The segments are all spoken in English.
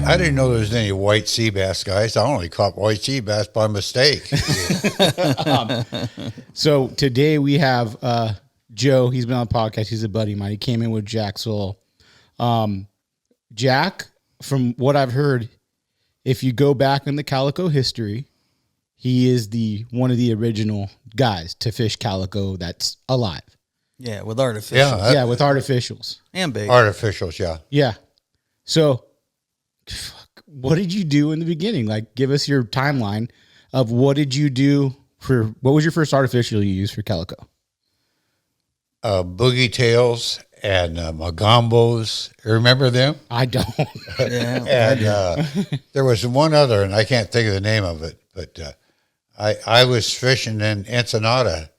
I didn't know there was any white sea bass, guys. I only caught white sea bass by mistake. So today we have Joe. He's been on the podcast. He's a buddy of mine. He came in with Jack Sowell. Jack, from what I've heard, if you go back in the Calico history, he is one of the original guys to fish Calico that's alive. Yeah, with artificials. Yeah, with artificials. And bait. Artificials, yeah. Yeah. So, what did you do in the beginning? Like, give us your timeline of what did you do what was your first artificial you used for Calico? Boogie tails and Magambos. Remember them? I don't. Yeah. And there was one other, and I can't think of the name of it, but I was fishing in Ensenada,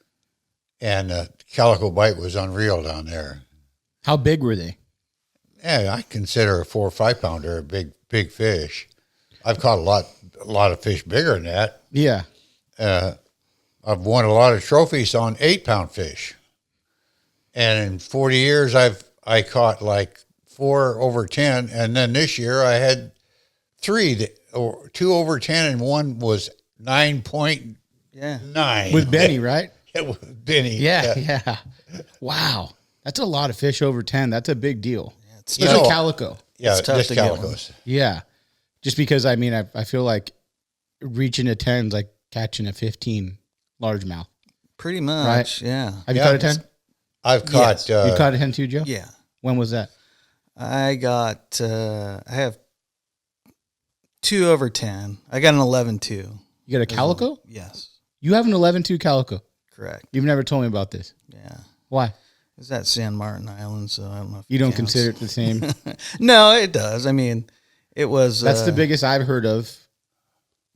and Calico bite was unreal down there. How big were they? Yeah, I consider a 4 or 5 pounder a big fish. I've caught a lot of fish bigger than that. Yeah. I've won a lot of trophies on 8-pound fish. And in 40 years, I caught like 4 over 10. And then this year I had 2 over 10, and one was 9.9. With Benny, right? Yeah, with Benny. Yeah. Wow. That's a lot of fish over 10. That's a big deal. Yeah, it's Especially tough. Calico. Yeah, It's tough just to get Calicos. Yeah. Just because, I mean, I feel like reaching a 10 is like catching a 15 largemouth. pretty much. Right. Yeah. Have you Yeah, caught a 10? I've caught. You caught a 10 too, Joe? Yeah. When was that? I have 2 over 10. I got an 11.2. You got a Calico? Yes. You have an 11.2 Calico. Correct. You've never told me about this. Yeah. Why? It's at San Martin Island, so I don't know if You it don't counts. consider it the same? No, it does. I mean, it was. That's the biggest I've heard of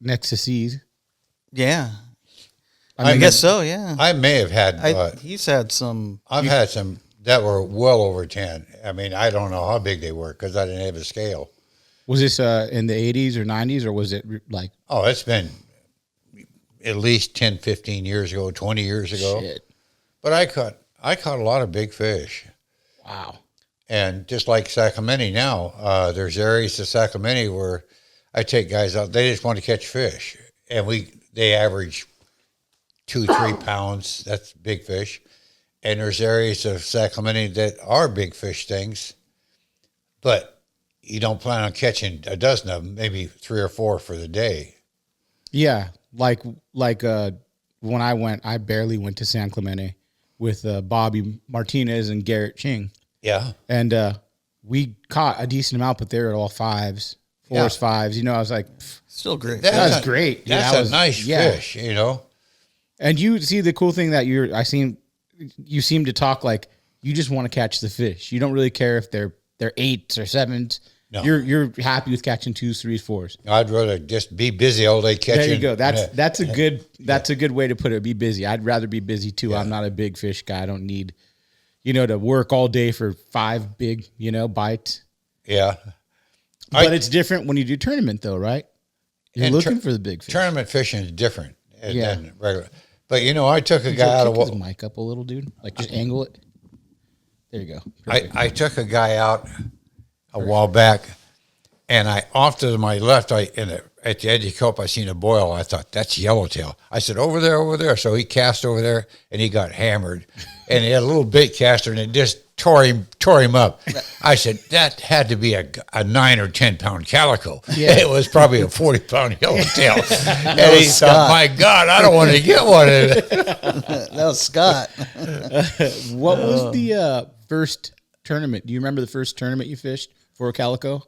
next to C's. Yeah. I I guess so, yeah. I may have had. He's had some. I've had some that were well over 10. I mean, I don't know how big they were because I didn't have a scale. Was this in the 80s or 90s, or was it like... Oh, it's been at least 10, 15 years ago, 20 years ago. Shit. But I caught a lot of big fish. Wow. And just like Sacramento now, there's areas of Sacramento where I take guys out. They just want to catch fish, and they average 2-3 pounds. That's big fish. And there's areas of Sacramento that are big fish things, but you don't plan on catching a dozen of them, maybe 3 or 4 for the day. Yeah, like when I went, I barely went to San Clemente with Bobby Martinez and Garrett Ching. Yeah. And we caught a decent amount, but they were all 5s, 4s, 5s. You know, I was like, Still great. that was great. Dude. That's That was, a nice fish, you know. And you see the cool thing that you seem to talk like you just want to catch the fish. You don't really care if they're 8s or 7s. No. You're happy with catching 2s, 3s, 4s. I'd rather just be busy all day catching. There you go. That's a good way to put it. Be busy. I'd rather be busy too. Yeah. I'm not a big fish guy. I don't need, to work all day for 5 big, bites. Yeah. But it's different when you do tournament though, right? You're looking for the big fish. Tournament fishing is different than regular. But I took a guy out of his mic up a little, dude. Like just angle it. There you go. I took a guy out a while back, and off to my left, at the edge of the cope, I seen a boil. I thought, that's yellowtail. I said, over there. So he cast over there, and he got hammered. And he had a little bait caster, and it just tore him up. I said, that had to be a 9 or 10 pound calico. Yeah. It was probably a 40 pound yellowtail. And he thought, my God, I don't want to get one of it. That was Scott. What was the first tournament? Do you remember the first tournament you fished for a calico?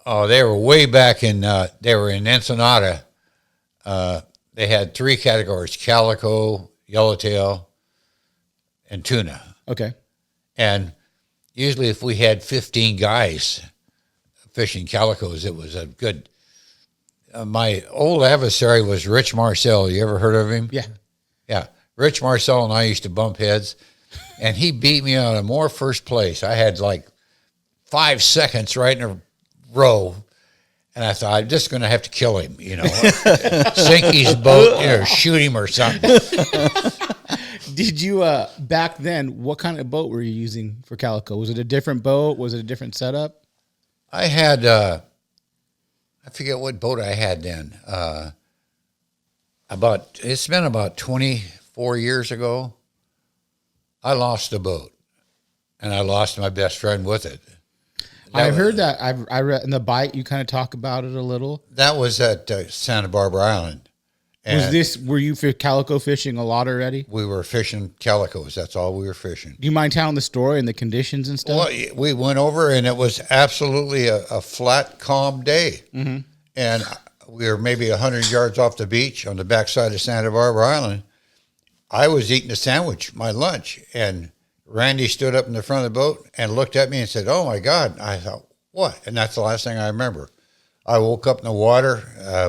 Oh, they were way back they were in Ensenada. They had 3 categories: calico, yellowtail, and tuna. Okay. And usually if we had 15 guys fishing calicos, it was a good. My old adversary was Rich Marcel. You ever heard of him? Yeah. Yeah. Rich Marcel and I used to bump heads, and he beat me out of more first place. I had like 5 seconds right in a row, and I thought, I'm just going to have to kill him, sink his boat, or shoot him or something. Did you, back then, what kind of boat were you using for calico? Was it a different boat? Was it a different setup? I had I forget what boat I had then. It's been about 24 years ago. I lost a boat, and I lost my best friend with it. I've heard that. I read in the bite. You kind of talk about it a little. That was at Santa Barbara Island. And Were you Calico fishing a lot already? we were fishing calicos. That's all we were fishing. Do you mind telling the story and the conditions and stuff? Well, we went over, and it was absolutely a flat, calm day. Mm-hmm. And we were maybe 100 yards off the beach on the backside of Santa Barbara Island. I was eating a sandwich, my lunch, and Randy stood up in the front of the boat and looked at me and said, "Oh, my God." I thought, what? And that's the last thing I remember. I woke up in the water.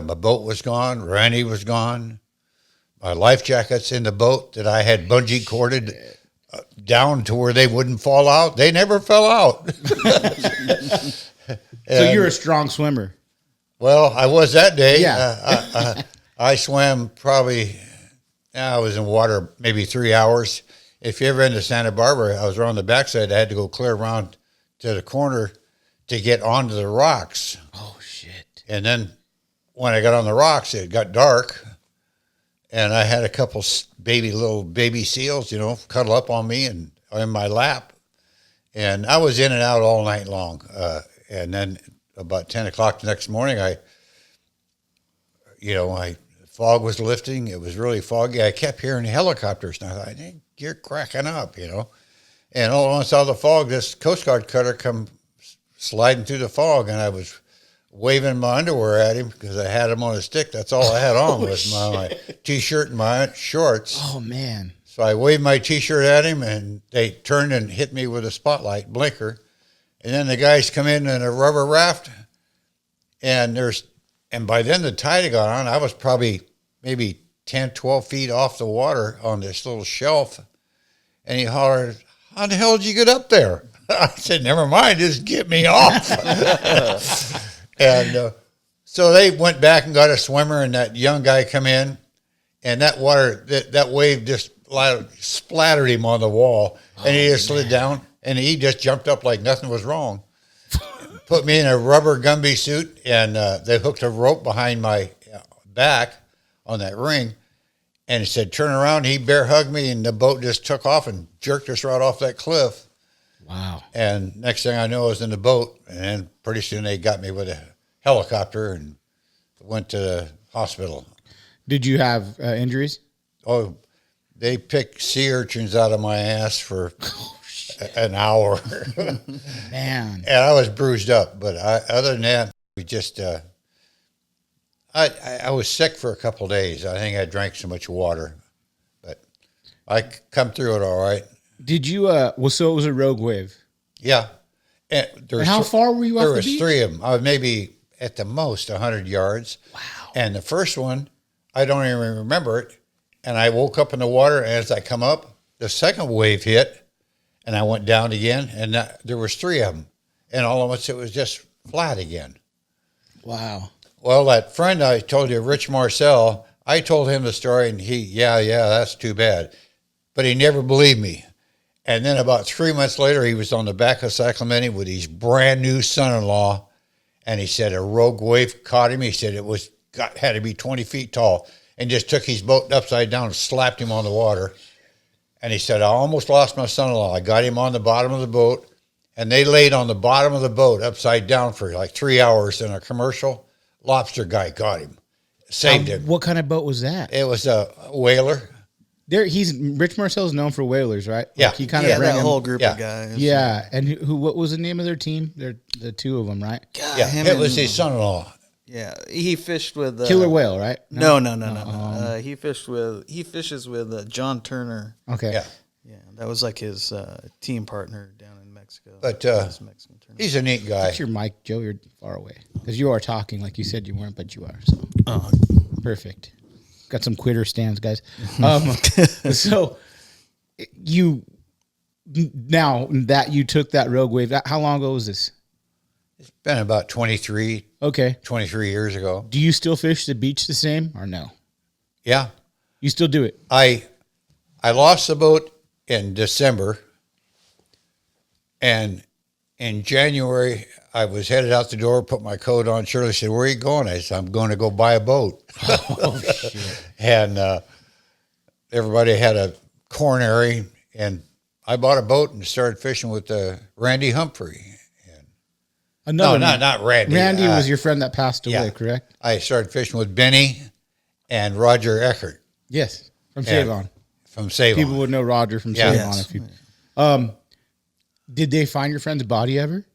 My boat was gone. Randy was gone. My life jacket's in the boat that I had bungee corded down to where they wouldn't fall out. They never fell out. So you're a strong swimmer. Well, I was that day. Yeah. I swam probably, I was in water maybe 3 hours. If you ever been to Santa Barbara, I was around the backside. I had to go clear around to the corner to get onto the rocks. Oh, shit. And then when I got on the rocks, it got dark. And I had a couple little baby seals, cuddle up on me and in my lap. And I was in and out all night long. And then about 10 o'clock the next morning, fog was lifting. It was really foggy. I kept hearing helicopters. And I thought, hey, you're cracking up, And all at once out of the fog, this Coast Guard cutter come sliding through the fog, and I was waving my underwear at him because I had him on a stick. That's all I had on was my T-shirt and my shorts. Oh, man. So I waved my T-shirt at him, and they turned and hit me with a spotlight blinker. And then the guys come in a rubber raft, and by then the tide had gone on. I was probably maybe 10, 12 feet off the water on this little shelf. And he hollered, "How the hell did you get up there?" I said, "Never mind, just get me off." And so they went back and got a swimmer, and that young guy come in, and that water, that wave just splattered him on the wall, and he just slid down, and he just jumped up like nothing was wrong. Put me in a rubber Gumby suit, and they hooked a rope behind my back on that ring, and he said, "Turn around." He bear hugged me, and the boat just took off and jerked us right off that cliff. Wow. And next thing I know, I was in the boat, and then pretty soon they got me with a helicopter and went to the hospital. Did you have injuries? Oh, they picked sea urchins out of my ass for an hour. Man. And I was bruised up. But other than that, we just, I was sick for a couple of days. I think I drank so much water. But I come through it all right. Did you, so it was a rogue wave? Yeah. And how far were you off the beach? There was 3 of them. I was maybe at the most 100 yards. Wow. And the first one, I don't even remember it. And I woke up in the water, and as I come up, the second wave hit, and I went down again, and there was 3 of them. And all of us, it was just flat again. Wow. Well, that friend I told you, Rich Marcel, I told him the story, and yeah, that's too bad. But he never believed me. And then about 3 months later, he was on the back of Sacramento with his brand new son-in-law, and he said a rogue wave caught him. He said it had to be 20 feet tall, and just took his boat upside down and slapped him on the water. And he said, "I almost lost my son-in-law. I got him on the bottom of the boat," and they laid on the bottom of the boat upside down for like 3 hours, and a commercial lobster guy got him, saved him. What kind of boat was that? It was a whaler. Rich Marcel's known for whalers, right? Yeah. Like he kind of that whole group Yeah. of guys. Yeah, and what was the name of their team? They're the 2 of them, right? God, Yeah, him it was and- his son-in-law. Yeah, he fished with Killer Whale, right? No. He fishes with John Turner. Okay. Yeah. Yeah, that was like his team partner down in Mexico. But His Mexican Turner. he's a neat guy. That's your mic, Joe. You're far away because you are talking like you said you weren't, but you are. So perfect. Got some quitter stands, guys. So now that you took that rogue wave, how long ago was this? It's been about 23 years ago. Do you still fish the beach the same or no? Yeah. You still do it? I lost the boat in December, and in January, I was headed out the door, put my coat on. Shirley said, "Where are you going?" I said, "I'm going to go buy a boat." Oh shit! And everybody had a coronary, and I bought a boat and started fishing with Randy Humphrey. Another No, not Randy. Randy was your friend that passed away, yeah. correct? I started fishing with Benny and Roger Eckert Yes, from Yeah. Save-On. from Save People On. would know Roger from Yeah. Save-On. Yes. If you, did they find your friend's body ever?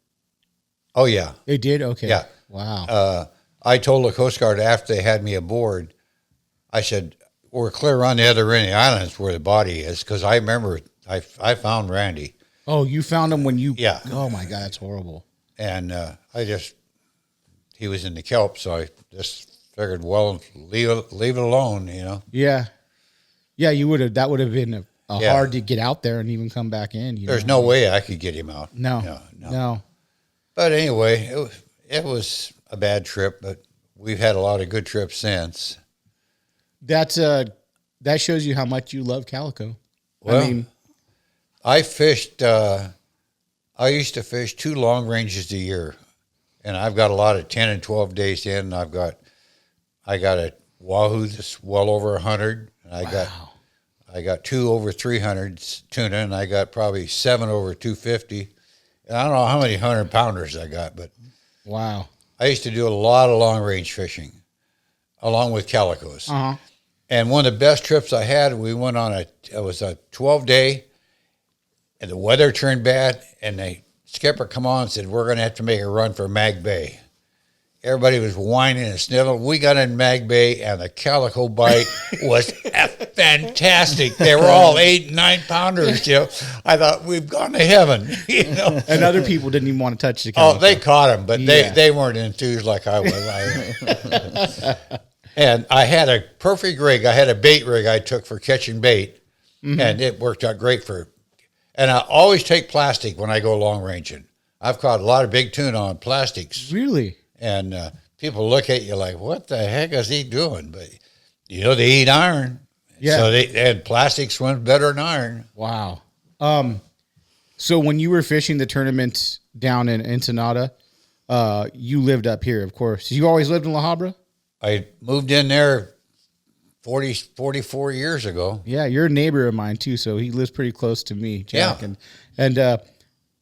Oh, yeah. They did. Okay. Yeah. Wow. I told the Coast Guard after they had me aboard, I said, we're clear on the other end of the islands where the body is, because I remember I found Randy. Oh, you found him when you? Yeah. Oh my God, that's horrible. And he was in the kelp, so I just figured, well, leave it alone, you know. Yeah. Yeah, you would have. That would have been Yeah. hard to get out there and even come back in. There's no way I could get him out. No. But anyway, it was a bad trip, but we've had a lot of good trips since. That's that shows you how much you love Calico. Well, I mean, I fished. I used to fish 2 long ranges a year, and I've got a lot of 10 and 12 days in. I got a wahoo that's well over 100, and I got 2 over 300 tuna, and I got probably 7 over 250. And I don't know how many 100-pounders I got, but wow. I used to do a lot of long range fishing, along with calicos. Uh huh. And one of the best trips I had, we went on it was a 12-day, and the weather turned bad, and the skipper come on and said, we're going to have to make a run for Mag Bay. Everybody was whining and sniveling. We got in Mag Bay, and the calico bite was fantastic. They were all 8 and 9-pounders, you know. I thought, we've gone to heaven, you know. And other people didn't even want to touch the calico. Oh, they caught them, but Yeah. they weren't enthused like I was. And I had a perfect rig. I had a bait rig I took for catching bait, and it worked out great for. And I always take plastic when I go long ranging. I've caught a lot of big tuna on plastics, Really? and people look at you like, "What the heck is he doing?" But you know, they eat iron, Yeah. So and plastic swims better than iron. Wow. So when you were fishing the tournaments down in Ensenada, you lived up here, of course. You always lived in La Habra? I moved in there 44 years ago. Yeah, you're a neighbor of mine too, so he lives pretty close to me, Jack. Yeah. And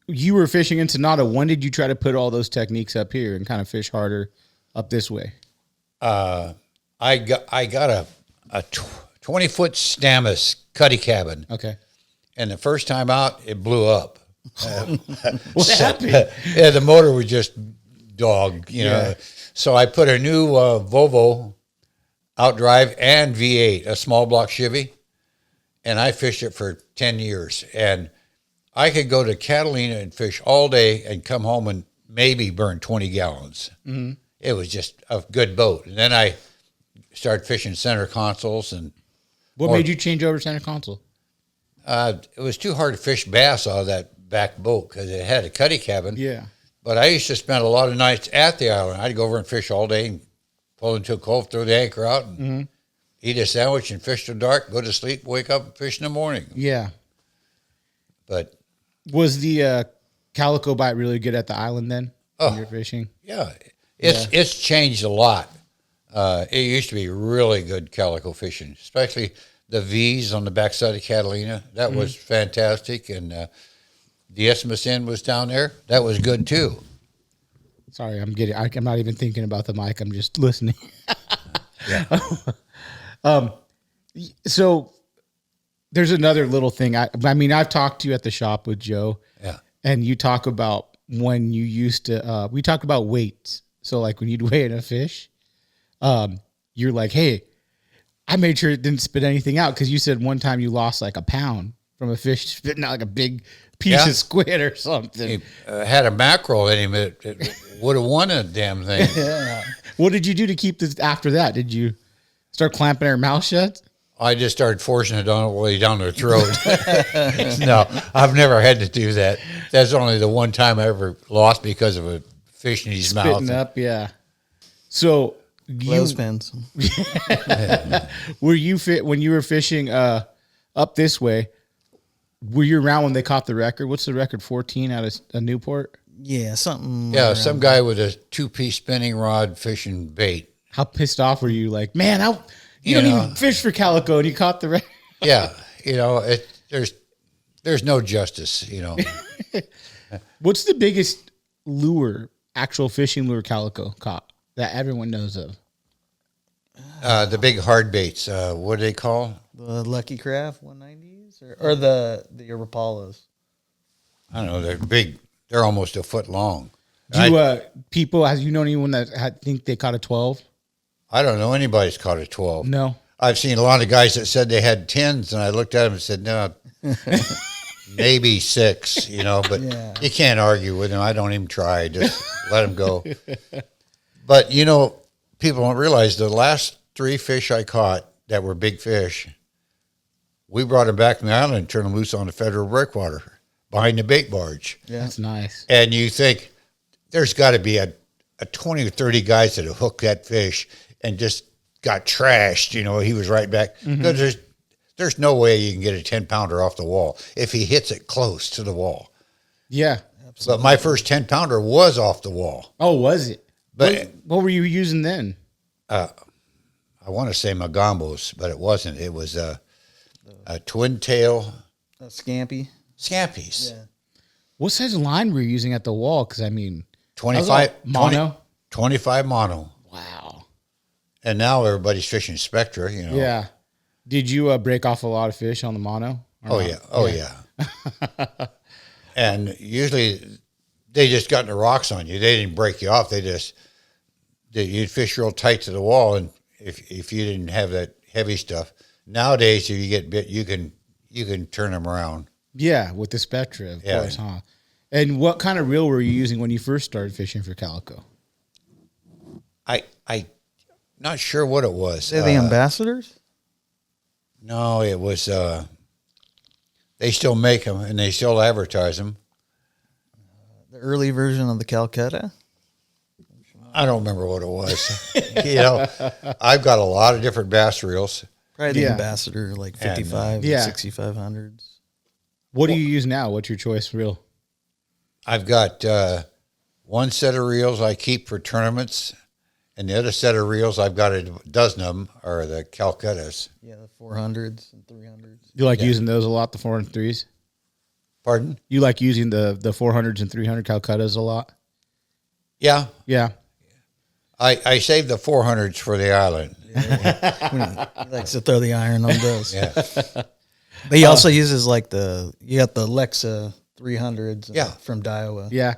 you were fishing Ensenada. When did you try to put all those techniques up here and kind of fish harder up this way? I got a 20-foot Stamus cuddy cabin, Okay. and the first time out, it blew up. What happened? Yeah, the motor was just dog, you know. Yeah. So I put a new Volvo outdrive and V8, a small block Chevy, and I fished it for 10 years. And I could go to Catalina and fish all day and come home and maybe burn 20 gallons. Mm-hmm. It was just a good boat. And then I started fishing center consoles, and What made you change over to center console? it was too hard to fish bass out of that back boat because it had a cuddy cabin. Yeah. But I used to spend a lot of nights at the island. I'd go over and fish all day and pull into a cove, throw the anchor out, and eat a sandwich and fish till dark, go to sleep, wake up, and fish in the morning. Yeah. But, Was the calico bite really good at the island then when you were fishing? yeah, it's changed a lot. It used to be really good calico fishing, especially the V's on the backside of Catalina. That was fantastic. And the Isthmus Inn was down there. That was good, too. Sorry, I'm not even thinking about the mic. I'm just listening. So there's another little thing. I mean, I've talked to you at the shop with Joe. Yeah. And you talk about when you used to, we talk about weights. So like when you'd weigh in a fish, you're like, hey, I made sure it didn't spit anything out. Cause you said one time you lost like a pound from a fish spitting out like a big piece of squid or something. He had a mackerel in him. It would have won a damn thing. What did you do to keep this after that? Did you start clamping her mouth shut? I just started forcing it on all the way down their throat. No, I've never had to do that. That's only the one time I ever lost because of a fish in his Spitting mouth. up, yeah. So Clothespins. were you when you were fishing up this way? Were you around when they caught the record? What's the record? 14 out of Newport. Yeah, something. Yeah, around some guy with a 2-piece spinning rod fishing bait. How pissed off were you? Like, man, you don't know. even fish for Calico, and you caught the. Yeah, there's no justice. What's the biggest lure, actual fishing lure Calico caught that everyone knows of? The big hard baits. What do they call? the Lucky Craft 190s or the Rapalas. I don't know. They're big. They're almost a foot long. Do you, people, have you known anyone that think they caught a 12? I don't know anybody's caught a 12. No. I've seen a lot of guys that said they had 10s, and I looked at them and said, no, maybe 6, but you can't argue with them. I don't even try. Just let them go. But, people don't realize the last 3 fish I caught that were big fish, we brought them back from the island and turned them loose on the federal breakwater behind the bait barge. Yeah. That's nice. And you think there's got to be a 20 or 30 guys that have hooked that fish and just got trashed. He was right back. Because there's no way you can get a 10-pounder off the wall if he hits it close to the wall. Yeah. Absolutely. But my first 10-pounder was off the wall. Oh, was it? But what were you using then? I want to say Magambos, but it wasn't. It was a twin tail. A Scampi. Scampies. Yeah. What size of line were you using at the wall? Because, 25 mono? 25 mono. Wow. And now everybody's fishing Spectra, Yeah. Did you break off a lot of fish on the mono? Oh, yeah. Oh, yeah. And usually they just got in the rocks on you. They didn't break you off. You'd fish real tight to the wall. And if you didn't have that heavy stuff, nowadays, if you get bit, you can turn them around. Yeah, with the Spectra, of course, huh? And what kind of reel were you using when you first started fishing for Calico? I not sure what it was. They're the Ambassadors? No, it was, they still make them and they still advertise them. The early version of the Calcutta? I don't remember what it was. I've got a lot of different bass reels. Probably the Ambassador, like 55 and 6500s. What do you use now? What's your choice reel? I've got one set of reels I keep for tournaments, and the other set of reels, I've got a dozen of them, are the Calcuttas. Yeah, the 400s and 300s. You like using those a lot, the 403s? Pardon? You like using the 400s and 300 Calcuttas a lot? Yeah. Yeah. I saved the 400s for the island. He likes to throw the iron on those. Yeah. But he also uses you got the Lexa 300s from Daiwa. Yeah.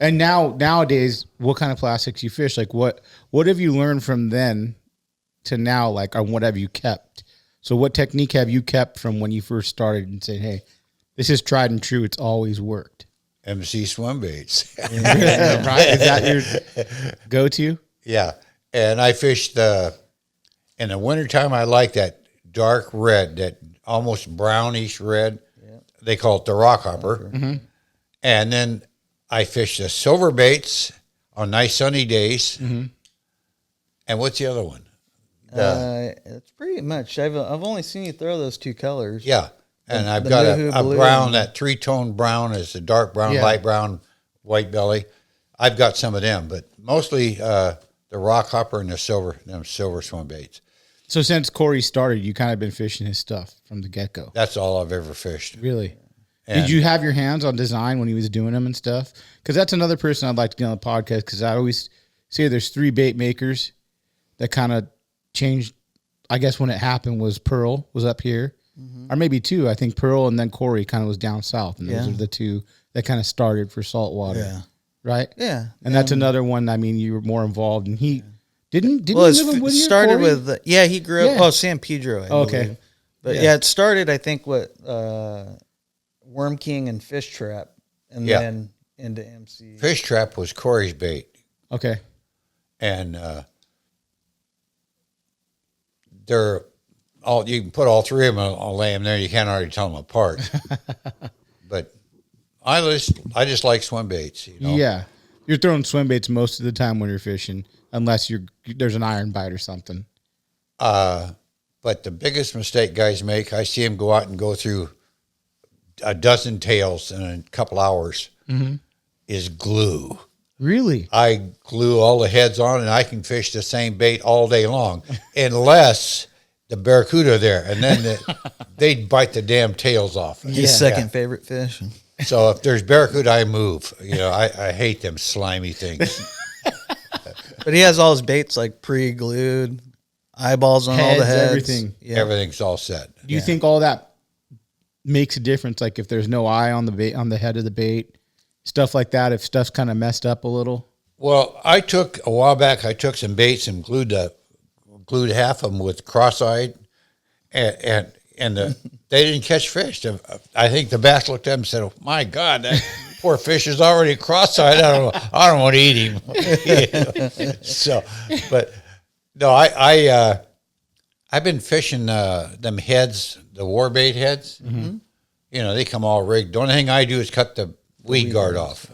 And nowadays, what kind of plastics you fish? Like what have you learned from then to now, like, on what have you kept? So what technique have you kept from when you first started and said, hey, this is tried and true, it's always worked? MC swim baits. Right? Is that your go-to? Yeah. And I fished in the wintertime, I like that dark red, that almost brownish red. Yeah. They call it the rock hopper. Mm-hmm. And then I fished the silver baits on nice sunny days. Mm-hmm. And what's the other one? It's pretty much. I've only seen you throw those 2 colors. Yeah. And I've got a brown, that 3-tone brown is a dark brown, light brown, white belly. I've got some of them, but mostly the rock hopper and the silver swim baits. So since Corey started, you kind of been fishing his stuff from the get-go. That's all I've ever fished. Really? And did you have your hands on design when he was doing them and stuff? Because that's another person I'd like to get on the podcast, because I always say there's 3 bait makers that kind of changed. I guess when it happened was Pearl was up here. Or maybe 2. I think Pearl and then Corey kind of was down south. And those are the 2 that kind of started for saltwater. Yeah. Right? Yeah. And that's another one, you were more involved. And he didn't he live with you, started Corey? with, he grew up, San Pedro, I believe. But it started, I think, with Worm King and Fish Trap, and then into MC. Fish Trap was Corey's bait. Okay. And they're all, you can put all 3 of them, I'll lay them there. You can't already tell them apart. But I just like swim baits. Yeah. You're throwing swim baits most of the time when you're fishing, unless there's an iron bite or something. But the biggest mistake guys make, I see them go out and go through a dozen tails in a couple hours. Mm-hmm. is glue. Really? I glue all the heads on, and I can fish the same bait all day long, unless the barracuda are there, and then they'd bite the damn tails off. His second favorite fish. So if there's barracuda, I move. I hate them slimy things. But he has all his baits like pre-glued, eyeballs on all the heads. Everything. Yeah. Everything's all set. Do you think all that makes a difference? Like if there's no eye on the bait, on the head of the bait, stuff like that. If stuff's kind of messed up a little. Well, a while back, I took some baits and glued half of them with cross-eyed, and they didn't catch fish. I think the bass looked at them and said, "Oh, my God, that poor fish is already cross-eyed. I don't want to eat him." So, but no, I've been fishing them heads, the war bait heads. Mm-hmm. They come all rigged. The only thing I do is cut the weed guard off.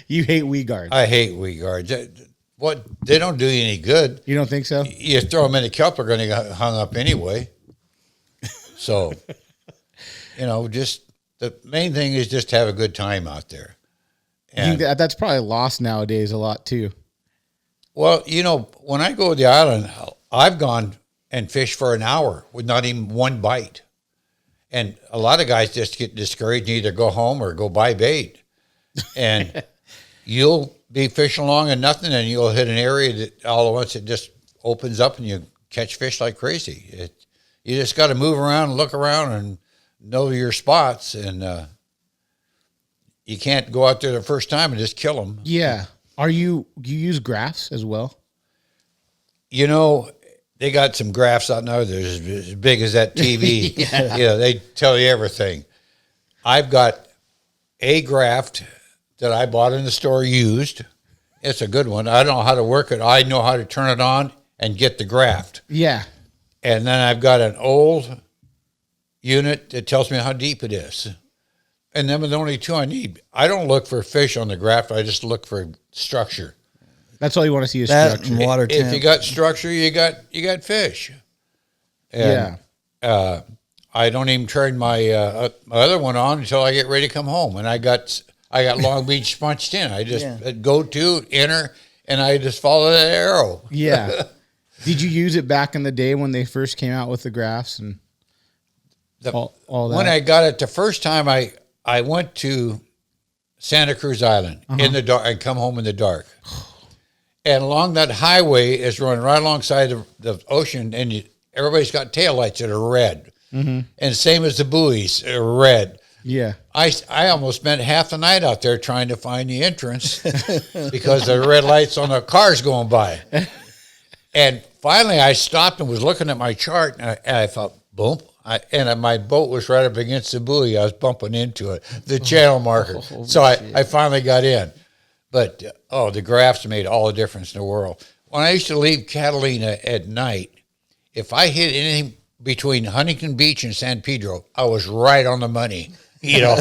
You hate weed guards. I hate weed guards. They don't do you any good. You don't think so? You throw them in the kelp, they're going to get hung up anyway. So, just the main thing is just have a good time out there. And That's probably lost nowadays a lot too. well, when I go to the island, I've gone and fished for an hour with not even one bite. And a lot of guys just get discouraged and either go home or go buy bait. And you'll be fishing along and nothing, and you'll hit an area that all at once it just opens up and you catch fish like crazy. You just got to move around and look around and know your spots, and you can't go out there the first time and just kill them. Yeah. Do you use graphs as well? They got some graphs out now that are as big as that TV. Yeah. They tell you everything. I've got a graph that I bought in the store used. It's a good one. I don't know how to work it. I know how to turn it on and get the graft. Yeah. And then I've got an old unit that tells me how deep it is. And them are the only two I need. I don't look for fish on the graft. I just look for structure. That's all you want to see is That structure. and water If temp. you got structure, you got fish. And, I don't even turn my other one on until I get ready to come home. And I got Long Beach punched in. I just go to, enter, and I just follow that arrow. Yeah. Did you use it back in the day when they first came out with the graphs and all that? When I got it the first time, I went to Santa Cruz Island in the dark and come home in the dark. And along that highway is running right alongside the ocean, and everybody's got taillights that are red. Mm-hmm. And same as the buoys are red. Yeah. I almost spent half the night out there trying to find the entrance because the red lights on the cars going by. And finally I stopped and was looking at my chart, and I thought, boom. And my boat was right up against the buoy. I was bumping into it, the channel marker. So I finally got in. But, the graphs made all the difference in the world. When I used to leave Catalina at night, if I hit anything between Huntington Beach and San Pedro, I was right on the money. Man,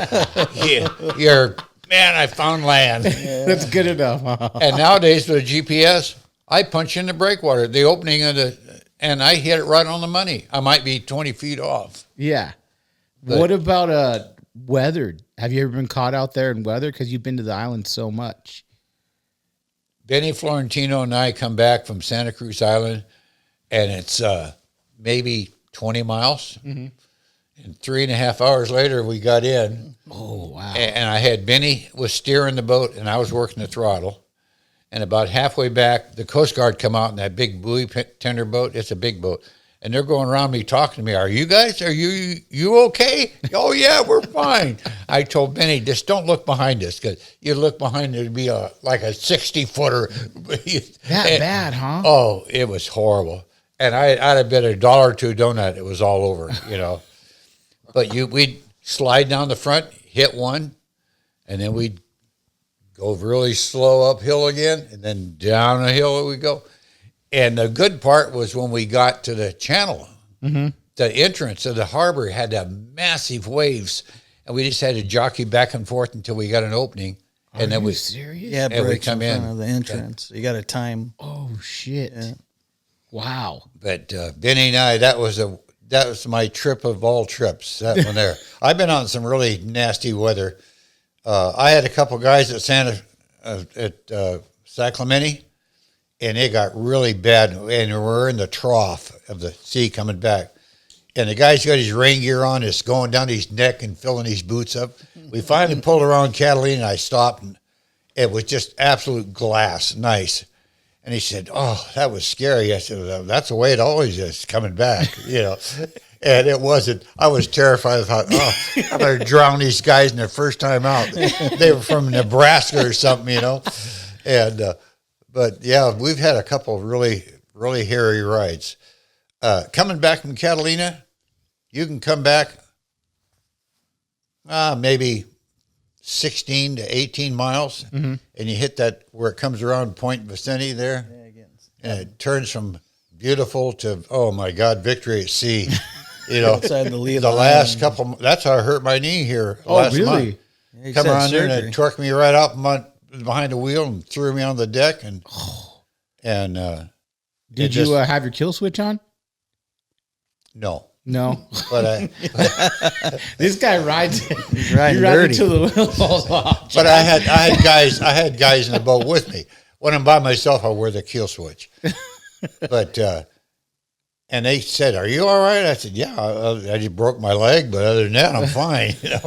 I found land. That's good enough. And nowadays with a GPS, I punch in the breakwater, the opening of and I hit it right on the money. I might be 20 feet off. Yeah. What about weather? Have you ever been caught out there in weather? Because you've been to the island so much. Benny Florentino and I come back from Santa Cruz Island, and it's maybe 20 miles. Mm-hmm. And 3.5 hours later, we got in. Oh, wow. And I had Benny was steering the boat, and I was working the throttle. And about halfway back, the Coast Guard come out in that big buoy tender boat. It's a big boat. And they're going around me talking to me. Are you okay? Oh, yeah, we're fine. I told Benny, just don't look behind us, because you look behind, there'd be like a 60-footer. Bad, huh? Oh, it was horrible. And I'd have bet $1 or $2 donut, it was all over, But we'd slide down the front, hit one, and then we'd go really slow uphill again, and then down a hill we go. And the good part was when we got to the channel, the entrance of the harbor had massive waves, and we just had to jockey back and forth until we got an opening. Are you serious? Yeah, and we breaks come in front in. of the entrance. You got to time. Oh, shit. Yeah. Wow. But Benny and I, that was my trip of all trips, that one there. I've been on some really nasty weather. I had a couple guys at Sacramento, and it got really bad, and we're in the trough of the sea coming back. And the guy's got his rain gear on, it's going down his neck and filling his boots up. We finally pulled around Catalina, and I stopped, and it was just absolute glass, nice. And he said, "Oh, that was scary." I said, "That's the way it always is, coming back, you know." And it wasn't. I was terrified. I thought, "Oh, I better drown these guys in their first time out." They were from Nebraska or something, you know. And but yeah, we've had a couple of really, really hairy rides. Coming back from Catalina, you can come back maybe 16 to 18 miles, and you hit that where it comes around Point Vicente there, and it turns from beautiful to, oh my God, victory at sea. You know, the last couple, that's how I hurt my knee here last month. Yeah, Come around there and it torqued me right up behind the wheel and threw me on the deck. Did you have your kill switch on? No. No, But this guy rides. He's riding dirty till the wheel falls off. but I had guys in the boat with me. When I'm by myself, I wear the kill switch. But and they said, "Are you all right?" I said, "Yeah, I just broke my leg, but other than that, I'm fine." You know?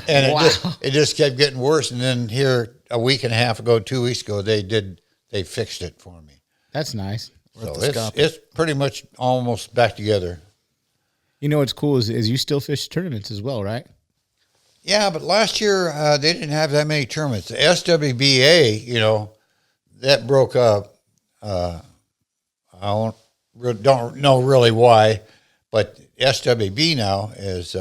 And it just kept getting worse. And then here a week and a half ago, 2 weeks ago, they fixed it for me. That's nice. So it's pretty much almost back together. You know what's cool is you still fish tournaments as well, right? Yeah, but last year they didn't have that many tournaments. The SWBA, you know, that broke up. I don't know really why, but SWB now is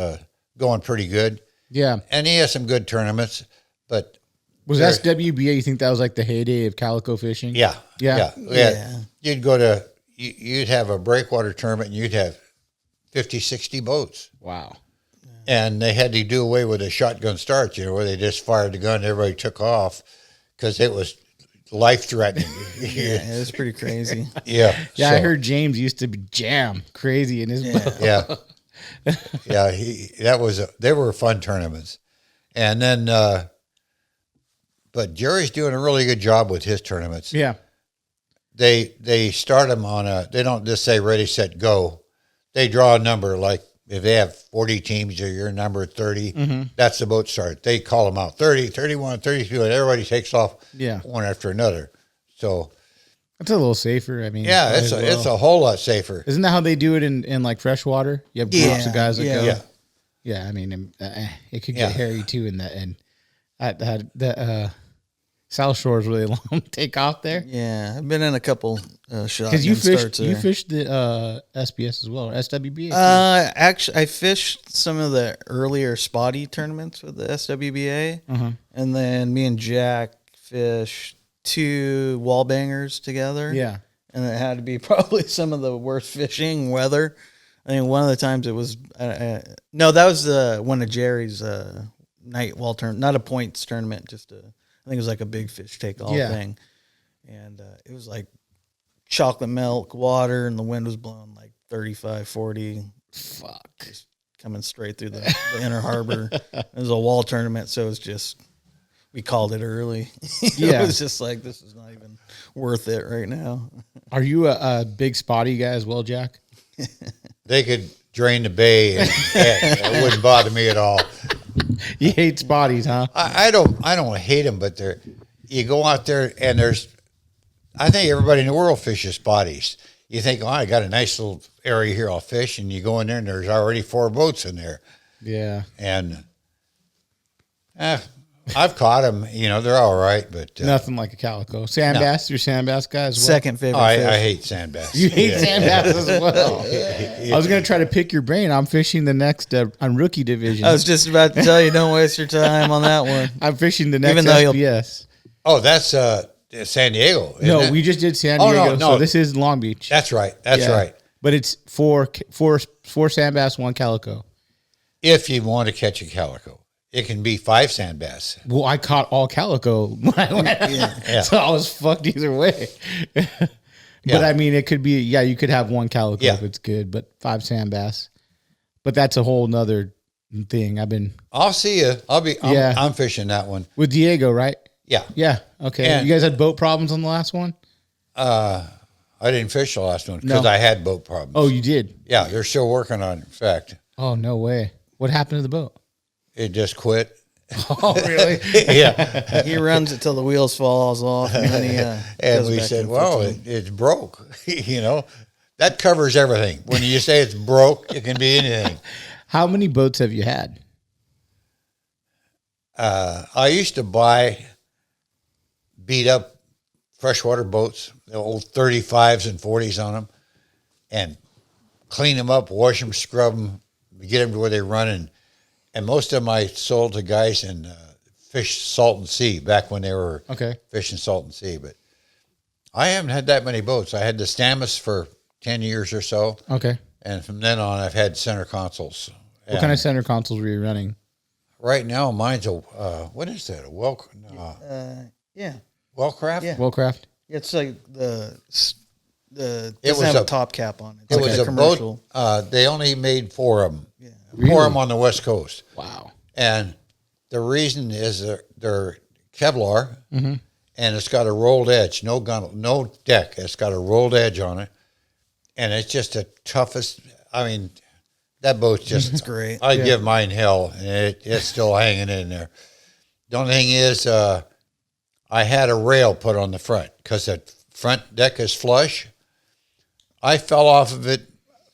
going pretty good. Yeah. And he has some good tournaments, but was SWBA, you think that was like the heyday of calico fishing? Yeah. Yeah. You'd have a breakwater tournament and you'd have 50, 60 boats. Wow. And they had to do away with the shotgun starts, you know, where they just fired the gun and everybody took off because it was life-threatening. Yeah, it was pretty crazy. Yeah. Yeah, I heard James used to be jam crazy in his boat. Yeah. Yeah, they were fun tournaments. And then, but Jerry's doing a really good job with his tournaments. Yeah. They start them they don't just say ready, set, go. They draw a number, like if they have 40 teams or your number 30, that's the boat start. They call them out 30, 31, 32, and everybody takes off one after another. So it's a little safer. I mean, yeah, it's a whole lot safer. Isn't that how they do it in like freshwater? You have groups of guys that go. Yeah. Yeah, I mean, it could get hairy too in that. And the South Shore is really long takeoff there. Yeah, I've been in a couple shots. Because you fished the SBS as well, or SWBA. Actually, I fished some of the earlier spotty tournaments with the SWBA, and then me and Jack fished 2 wall bangers together. Yeah, and it had to be probably some of the worst fishing weather. I mean, one of the times it was no, that was one of Jerry's night wall tournament, not a points tournament, just I think it was like a big fish take all thing. And it was like chocolate milk water, and the wind was blowing like 35, 40. Fuck. Just coming straight through the inner harbor. It was a wall tournament, so it was just, we called it early. It was just like, this is not even worth it right now. Are you a big spotty guy as well, Jack? They could drain the bay, and it wouldn't bother me at all. You hate spotties, huh? I don't hate them, but you go out there and I think everybody in the world fishes spotties. You think, I got a nice little area here, I'll fish, and you go in there and there's already 4 boats in there. Yeah. And I've caught them, they're all right, but nothing like a calico. Sand bass, your sand bass guy as well? Second favorite fish. I hate sand bass. You hate sand bass as well. I was going to try to pick your brain. I'm fishing the next on rookie division. I was just about to tell you, don't waste your time on that one. I'm fishing the next SBS. Oh, that's San Diego. No, we just did San Diego. No. So this is Long Beach. That's right. That's right. But it's four sand bass, 1 calico. If you want to catch a calico. It can be 5 sand bass. Well, I caught all calico when I went. So I was fucked either way. But I mean, it could be, you could have 1 calico if it's good, but 5 sand bass. But that's a whole nother thing. I'll see you. Yeah. I'm fishing that one. With Diego, right? Yeah. Yeah. Okay. And- you guys had boat problems on the last one? I didn't fish the last one because No. I had boat problems. Oh, you did? Yeah, they're still working on it. In fact, Oh, no way. What happened to the boat? it just quit. Oh, really? Yeah. He runs it till the wheels falls off, and then he And goes we back said, and well, fixes them. it's broke. You know, that covers everything. When you say it's broke, it can be anything. How many boats have you had? I used to buy beat up freshwater boats, the old 35s and 40s on them, and clean them up, wash them, scrub them, get them to where they run. And most of them I sold to guys in fish Salton Sea back when they were fishing Salton Sea. But I haven't had that many boats. I had the Stamus for 10 years or so. Okay. And from then on, I've had center consoles. What kind of center consoles were you running? Right now, mine's a, what is that? A Yeah, Wellcraft? Yeah. Wellcraft? it's like the It doesn't was have a- a top cap on it. It's It like was a a commercial. boat. They only made 4 of them. Yeah. 4 of them on the West Coast. Wow. And the reason is they're Kevlar, and it's got a rolled edge, no gun, no deck. It's got a rolled edge on it, and it's just the toughest. I mean, that boat's just. It's great. I give mine hell, and it's still hanging in there. The only thing is, I had a rail put on the front because the front deck is flush. I fell off of it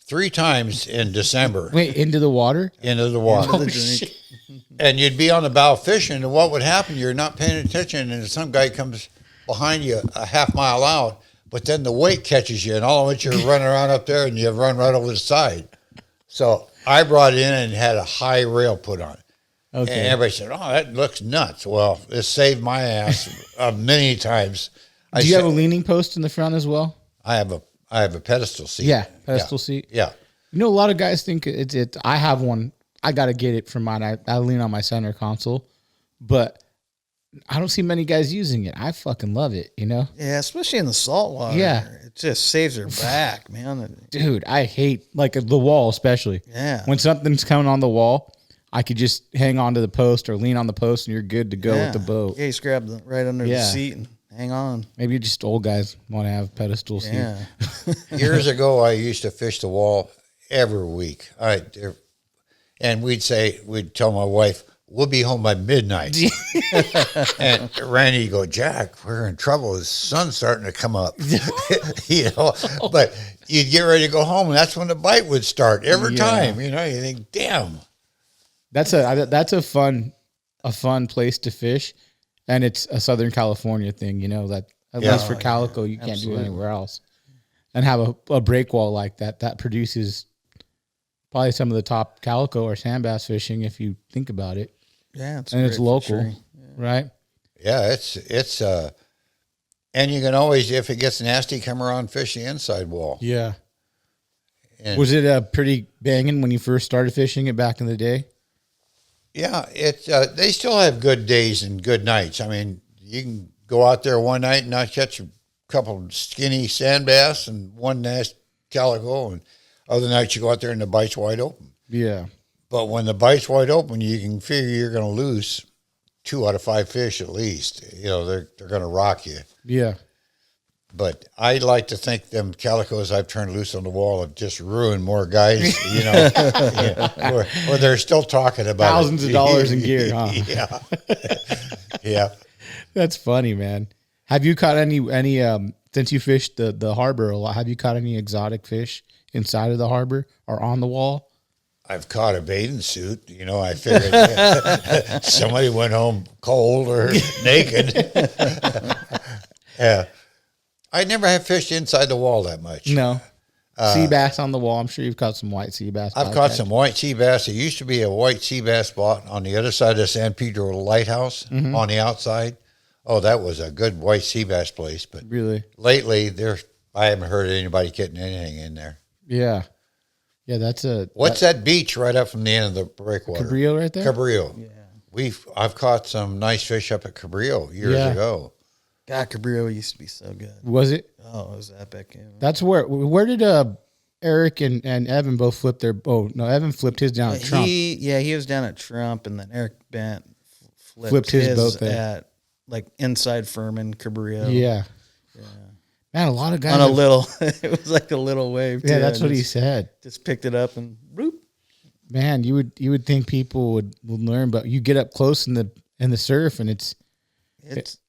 3 times in December Wait, into the water? into the water. The drink. And you'd be on the bow fishing, and what would happen? You're not paying attention, and some guy comes behind you a half mile out, but then the weight catches you, and all of it, you're running around up there, and you run right over the side. So I brought it in and had a high rail put on it. Okay. And everybody said, "Oh, that looks nuts." Well, it saved my ass many times. Do you have a leaning post in the front as well? I have a pedestal seat. Yeah, pedestal seat. Yeah. You know, a lot of guys think it's I have one. I got to get it for mine. I lean on my center console, but I don't see many guys using it. I fucking love it, you know? Yeah, especially in the salt water. Yeah. It just saves their back, man. Dude, I hate, like, the wall especially. Yeah. When something's coming on the wall, I could just hang on to the post or lean on the post and you're good to go with the boat. Yeah, you just grab right under the Yeah. seat and hang on. Maybe just old guys want to have pedestal seat. Yeah. Years ago, I used to fish the wall every week. And we'd tell my wife, we'll be home by midnight. And Randy'd go, Jack, we're in trouble. The sun's starting to come up. You know, but you'd get ready to go home, and that's when the bite would start every time. You know, you think, damn. That's a fun place to fish, and it's a Southern California thing. You know that at least for Calico, you can't do it anywhere else. And have a break wall like that produces probably some of the top Calico or sand bass fishing if you think about it. Yeah, it's And it's great local, fishery. right? Yeah, it's and you can always, if it gets nasty, come around fish the inside wall. Yeah. And Was it pretty banging when you first started fishing it back in the day? yeah, they still have good days and good nights. I mean, you can go out there one night and not catch a couple skinny sand bass and one nice calico, and other nights you go out there and the bite's wide open. Yeah. But when the bite's wide open, you can figure you're going to lose 2 out of 5 fish at least. You know, they're going to rock you. Yeah. But I like to think them calicos I've turned loose on the wall have just ruined more guys, you know, or they're still talking about Thousands of dollars in gear, huh? Yeah. Yeah. That's funny, man. Have you caught any since you fished the harbor a lot, have you caught any exotic fish inside of the harbor or on the wall? I've caught a bathing suit. You know, I figured somebody went home cold or naked. Yeah. I never have fished inside the wall that much. No. Sea bass on the wall. I'm sure you've caught some white sea bass. I've caught some white sea bass. There used to be a white sea bass spot on the other side of San Pedro Lighthouse on the outside. Oh, that was a good white sea bass place. But Really? lately, I haven't heard of anybody getting anything in there. Yeah. Yeah, that's What's that beach right up from the end of the breakwater? Cabrillo right there? Cabrillo. Yeah. I've caught some nice fish up at Cabrillo years ago. God, Cabrillo used to be so good. Was it? Oh, it was epic. Yeah. That's where did Eric and Evan both flipped their boat. No, Evan flipped his down at Trump. He was down at Trump, and then Eric Bent Flipped his boat there. at like inside Furman, Cabrillo. Yeah. Man, a lot of guys On a little, it was like a little wave. Yeah, too, that's and what he said. Just picked it up and bloop. Man, you would think people would learn, but you get up close in the surf, and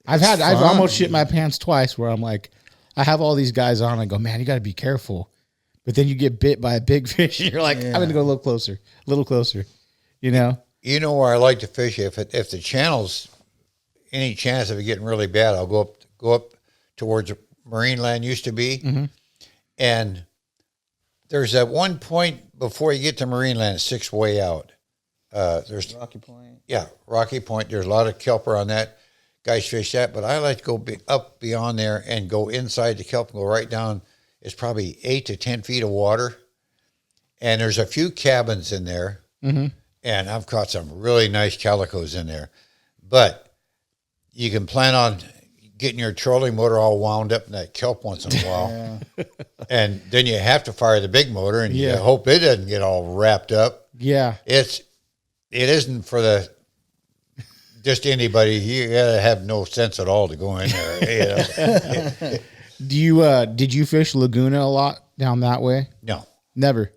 I've almost shit my pants twice where I'm like, I have all these guys on. I go, man, you got to be careful. But then you get bit by a big fish, and you're like, I'm going to go a little closer. You know? You know where I like to fish? If the channel's any chance of it getting really bad, I'll go up towards marine land used to be. Mm-hmm. And there's that one point before you get to marine land, 6 way out. There's Rocky Point. Yeah, Rocky Point. There's a lot of kelper on that. Guys fish that, but I like to go up beyond there and go inside the kelp and go right down. It's probably 8 to 10 feet of water. And there's a few cabins in there. Mm-hmm. And I've caught some really nice calicos in there. But you can plan on getting your trolling motor all wound up in that kelp once in a while. And then you have to fire the big motor, and you hope it doesn't get all wrapped up. Yeah. It isn't for just anybody. You gotta have no sense at all to go in there. Did you fish Laguna a lot down that way? No. Never.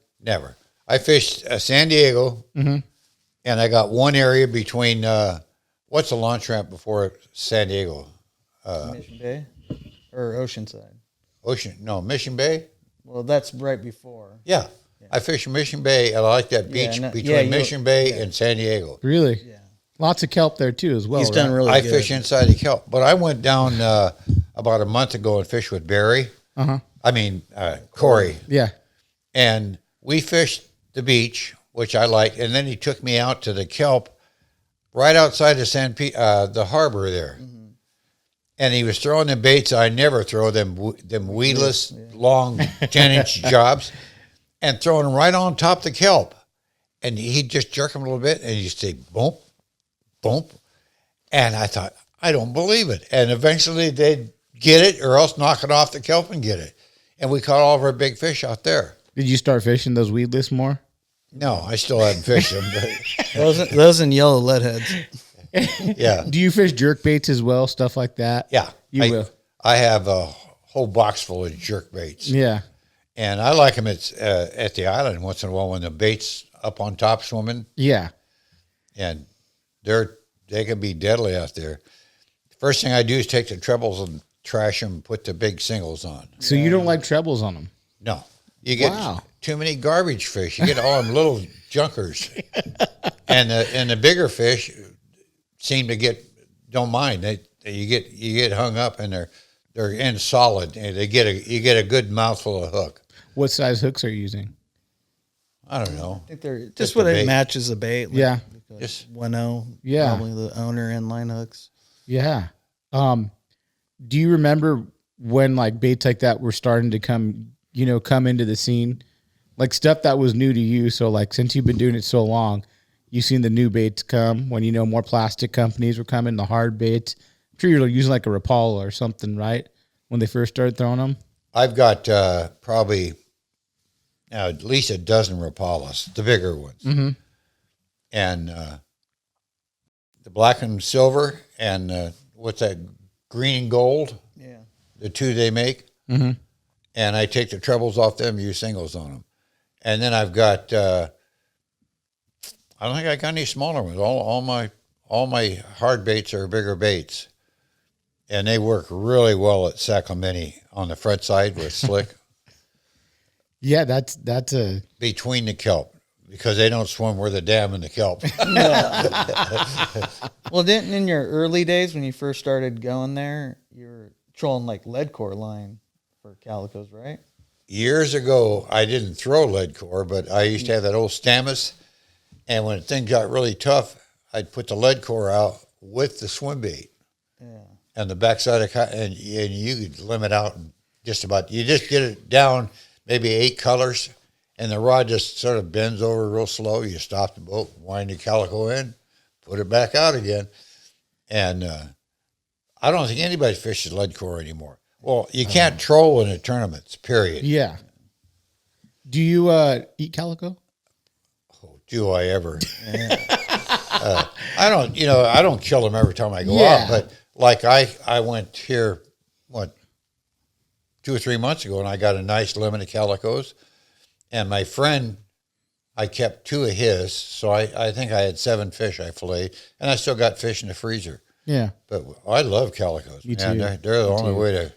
I fished San Diego, and I got one area between, what's the launch ramp before San Diego? Mission Bay or Oceanside? Mission Bay? Well, that's right before. Yeah. I fished Mission Bay, and I like that beach between Mission Bay and San Diego. Really? Yeah. Lots of kelp there, too, as well. He's done really I good. fish inside the kelp. But I went down about a month ago and fished with Barry. Uh-huh. I mean, Corey. Yeah. And we fished the beach, which I like, and then he took me out to the kelp right outside of the harbor there. Mm-hmm. And he was throwing them baits I never throw, them weedless, long 10-inch jobs, and throwing them right on top of the kelp. And he'd just jerk them a little bit, and he'd say, boom, boom. And I thought, I don't believe it. And eventually they'd get it or else knock it off the kelp and get it. And we caught all of our big fish out there. Did you start fishing those weedless more? No, I still haven't fished them. But those and yellow lead heads. Yeah. Do you fish jerk baits as well, stuff like that? Yeah. You will. I have a whole box full of jerk baits. Yeah. And I like them at the island once in a while when the bait's up on top swimming. Yeah. And they can be deadly out there. First thing I do is take the trebles and trash them and put the big singles on. So you don't like trebles on them? No. You get too many garbage fish. You get all them little junkers. And the bigger fish seem to don't mind. You get hung up and they're in solid and you get a good mouthful of hook. What size hooks are you using? I don't know. I think they're just what it matches the bait. Like, yeah. Just 1-0. Yeah. Probably the owner inline hooks. Yeah. Do you remember when like baits like that were starting to come into the scene? Like stuff that was new to you. So like since you've been doing it so long, you've seen the new baits come when more plastic companies were coming, the hard baits. I'm sure you're using like a Rapala or something, right? When they first started throwing them? I've got probably at least a dozen Rapalas, the bigger ones. Mm-hmm. And the black and silver and what's that, green and gold? Yeah. The two they make. Mm-hmm. And I take the trebles off them, use singles on them. And then I've got, I don't think I got any smaller ones. All my hard baits are bigger baits. And they work really well at Sacramento on the front side with slick. Yeah, that's a Between the kelp, because they don't swim where the dam in the kelp. Well, didn't in your early days when you first started going there, you were trolling like lead core line for calicos, right? Years ago, I didn't throw lead core, but I used to have that old Stamus. And when things got really tough, I'd put the lead core out with the swim bait. Yeah. And the backside of and you could limit out just about, you just get it down maybe 8 colors, and the rod just sort of bends over real slow. You stop the boat, wind the calico in, put it back out again. And I don't think anybody fishes lead core anymore. Well, you can't troll in the tournaments, period. yeah. Do you eat calico? Do I ever? I don't. I don't kill them every time I go Yeah. out. But like I went here, 2 or 3 months ago, and I got a nice limit of calicos. And my friend, I kept 2 of his, so I think I had 7 fish I filleted, and I still got fish in the freezer. Yeah. But I love calicos. Me Man, too. they're the only way to.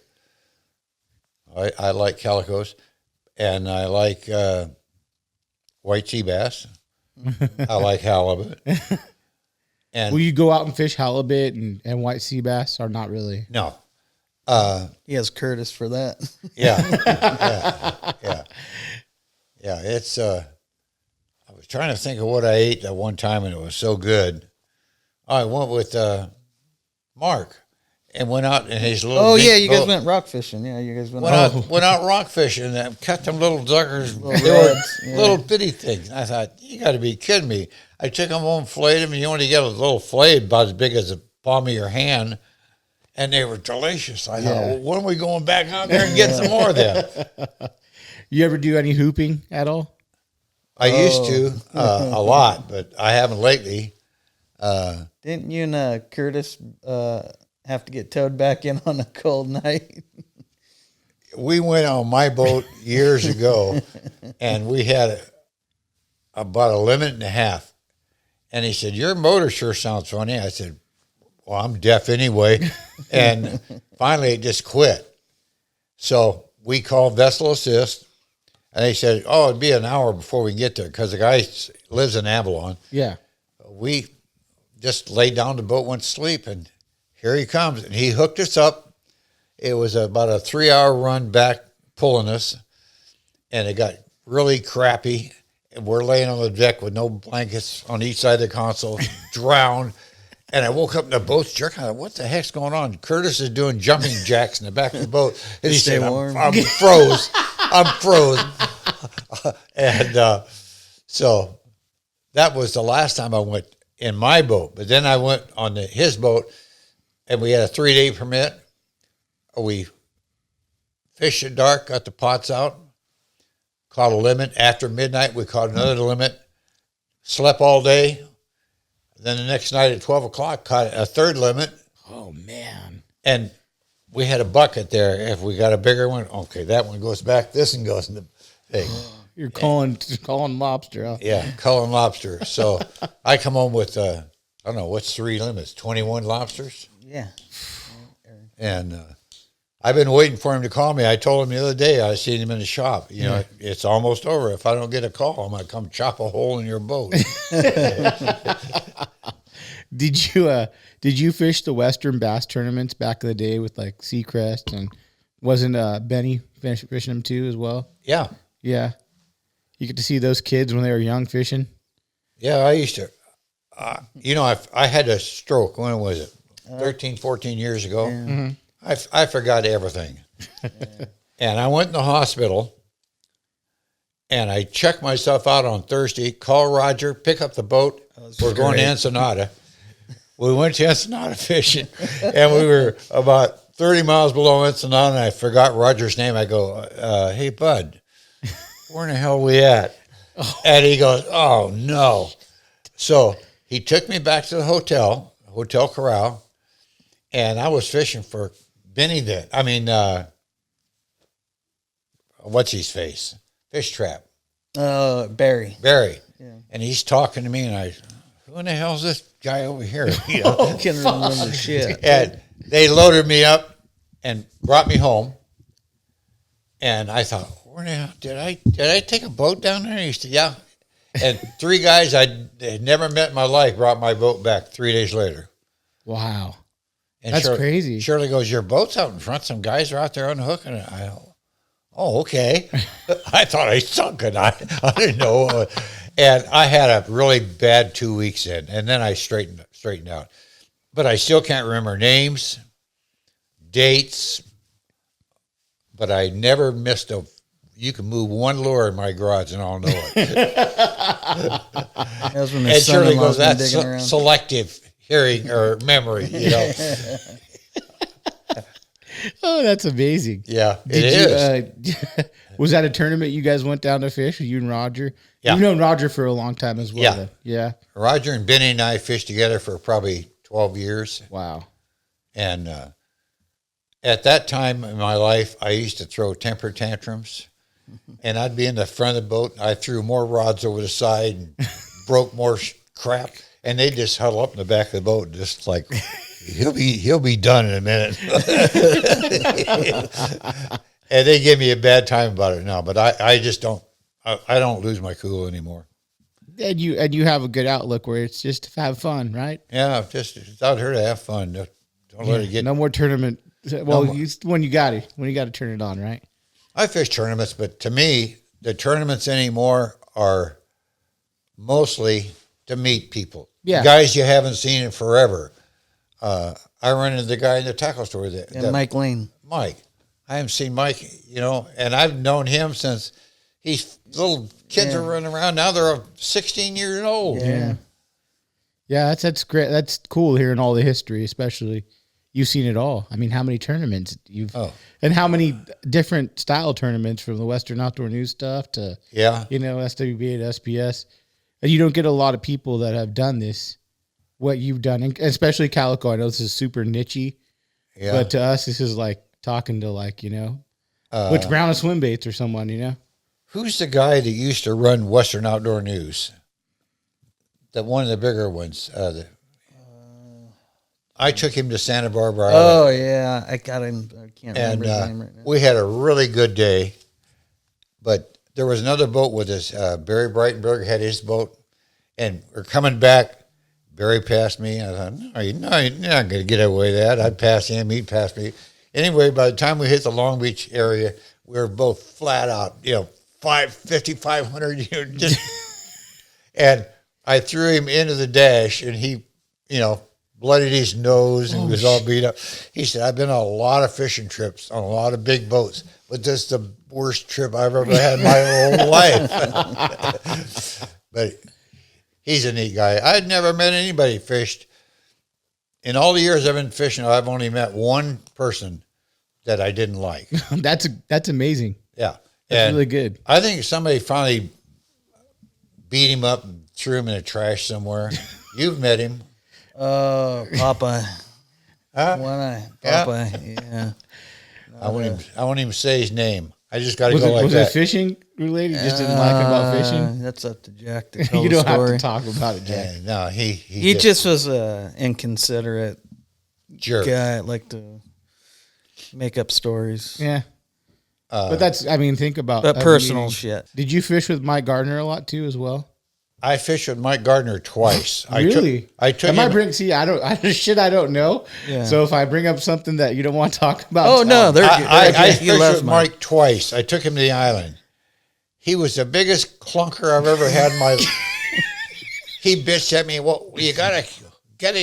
I like calicos, and I like white sea bass. I like halibut. And Will you go out and fish halibut and white sea bass, or not really? no, He has Curtis for that. yeah, yeah. It's. I was trying to think of what I ate at one time, and it was so good. I went with Mark and went out in his little. Oh big yeah, you guys boat. went rock fishing. Yeah, you guys went. Went out rock fishing and caught them little duckers, Little they were reds, yeah. little bitty things. I thought, you got to be kidding me. I took them home, filleted them, and you only get a little fillet about as big as the palm of your hand, and they were delicious. I thought, well, when are we going back out there and get some more of them? You ever do any hooping at all? I used to a lot, but I haven't lately. Didn't you and Curtis have to get towed back in on a cold night? We went on my boat years ago, and we had about a limit and a half. And he said, your motor sure sounds funny. I said, well, I'm deaf anyway. And finally, it just quit. So we called Vessel Assist, and they said, oh, it'd be an hour before we get there because the guy lives in Avalon. Yeah. We just laid down the boat, went to sleep, and here he comes. And he hooked us up. It was about a 3-hour run back pulling us, and it got really crappy. And we're laying on the deck with no blankets on each side of the console, drowned. And I woke up and the boat's jerking. I thought, what the heck's going on? Curtis is doing jumping jacks in the back of the boat. And he Stay said, warm. I'm froze. I'm froze. And so that was the last time I went in my boat. But then I went on his boat, and we had a 3-day permit. We fished at dark, got the pots out, caught a limit. After midnight, we caught another limit, slept all day. Then the next night at 12 o'clock, caught a third limit. Oh man. And we had a bucket there. If we got a bigger one, okay, that one goes back. This one goes in the thing. You're calling lobster, huh? Yeah, culling lobster. So I come home with, I don't know, what's 3 limits? 21 lobsters? Yeah. And I've been waiting for him to call me. I told him the other day I seen him in the shop. It's almost over. If I don't get a call, I'm going to come chop a hole in your boat. Did you fish the Western Bass tournaments back in the day with like Seacrest, and wasn't Benny fishing them too as well? Yeah. Yeah. You get to see those kids when they were young fishing. Yeah, I used to. I had a stroke. When was it? 13, 14 years ago. Yeah. Mm-hmm. I forgot everything. And I went in the hospital, and I checked myself out on Thursday, call Roger, pick up the boat. We're going to Ensenada. We went to Ensenada fishing, and we were about 30 miles below Ensenada, and I forgot Roger's name. I go, hey, bud, where in the hell are we at? And he goes, oh, no. So he took me back to the Hotel Corral, and I was fishing for Benny then. I mean, what's his face? Fish Trap. Barry. Barry. Yeah. And he's talking to me, and who in the hell is this guy over here? You know? I can't remember shit. And they loaded me up and brought me home. And I thought, where the hell, did I take a boat down there? He said, yeah. And 3 guys I had never met in my life brought my boat back 3 days later. Wow. And That's crazy. Shirley goes, your boat's out in front. Some guys are out there unhooking it. I go, oh, okay. I thought I sunk it. I didn't know. And I had a really bad 2 weeks in, and then I straightened out. But I still can't remember names, dates, but I never missed you can move one lure in my garage and I'll know it. That was when the And Shirley son-in-law's goes, been that's digging around. selective hearing or memory, you know. Oh, that's amazing. Yeah, it Did is. you, was that a tournament you guys went down to fish? You and Roger? Yeah. You've known Roger for a long time as well. Yeah. Then. Yeah. Roger and Benny and I fished together for probably 12 years. Wow. And at that time in my life, I used to throw temper tantrums. And I'd be in the front of the boat. And I threw more rods over the side and broke more crap. And they just huddle up in the back of the boat, just like, he'll be done in a minute. And they give me a bad time about it now. But I just don't. I don't lose my cool anymore. And you have a good outlook where it's just to have fun, right? Yeah, it's out here to have fun. Don't let it get. No more tournament. Well, when you got to turn it on, right? I fish tournaments, but to me, the tournaments anymore are mostly to meet people. Yeah. Guys you haven't seen in forever. I run into the guy in the tackle store. Mike Lane. Mike. I haven't seen Mike, and I've known him since little kids are running around. Now they're 16 years old. Yeah. Yeah, that's great. That's cool hearing all the history, especially you've seen it all. I mean, how many tournaments and how many different style tournaments from the Western Outdoor News stuff to SWBA to SPS. And you don't get a lot of people that have done this, what you've done, and especially Calico. I know this is super nichey, but to us, this is like talking to Butch Brown of Swim Baits or someone, Who's the guy that used to run Western Outdoor News? That one of the bigger ones. I took him to Santa Barbara Island. Oh, yeah. I got him. I can't remember his name right now. We had a really good day. But there was another boat with us. Barry Breitenberg had his boat. And we're coming back. Barry passed me. I thought, no, you're not going to get away with that. I'd pass him. He'd pass me. Anyway, by the time we hit the Long Beach area, we were both flat out, 5,500, just. And I threw him into the dash, and he, bloodied his nose and was all beat up. He said, I've been on a lot of fishing trips on a lot of big boats, but this is the worst trip I've ever had in my whole life. But he's a neat guy. I'd never met anybody fished. In all the years I've been fishing, I've only met one person that I didn't like. That's amazing. Yeah. That's really good. I think somebody finally beat him up and threw him in the trash somewhere. You've met him. Popeye. Huh? Popeye, yeah. I won't even say his name. I just got to go like was that. it fishing related? You just didn't like him about fishing? That's up to Jack to tell you the don't story. have to talk about it, Jack. No, He just was an inconsiderate jerk. guy. Like to make up stories. Yeah. But think about But personal shit. Did you fish with Mike Gardner a lot too, as well? I fished with Mike Gardner twice. Really? I took him. I don't know. Yeah. So if I bring up something that you don't want to talk about, Oh, no. I fished with Mike twice. I took him to the island. He was the biggest clunker I've ever had in my life. He bitched at me, well, you got to get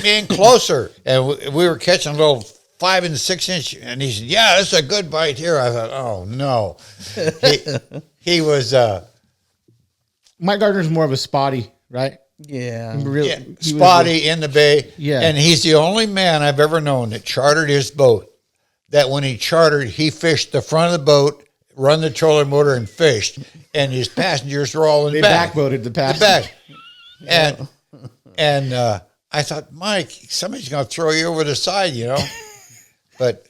me in closer. And we were catching a little 5 and 6 inch. And he said, yeah, that's a good bite here. I thought, oh, no. He was... Mike Gardner's more of a spotty, right? Yeah. Really, spotty in the bay. Yeah. And he's the only man I've ever known that chartered his boat. That when he chartered, he fished the front of the boat, run the trolling motor, and fished. And his passengers were all in the back. They backboated the passengers. The back. And I thought, Mike, somebody's going to throw you over the side, But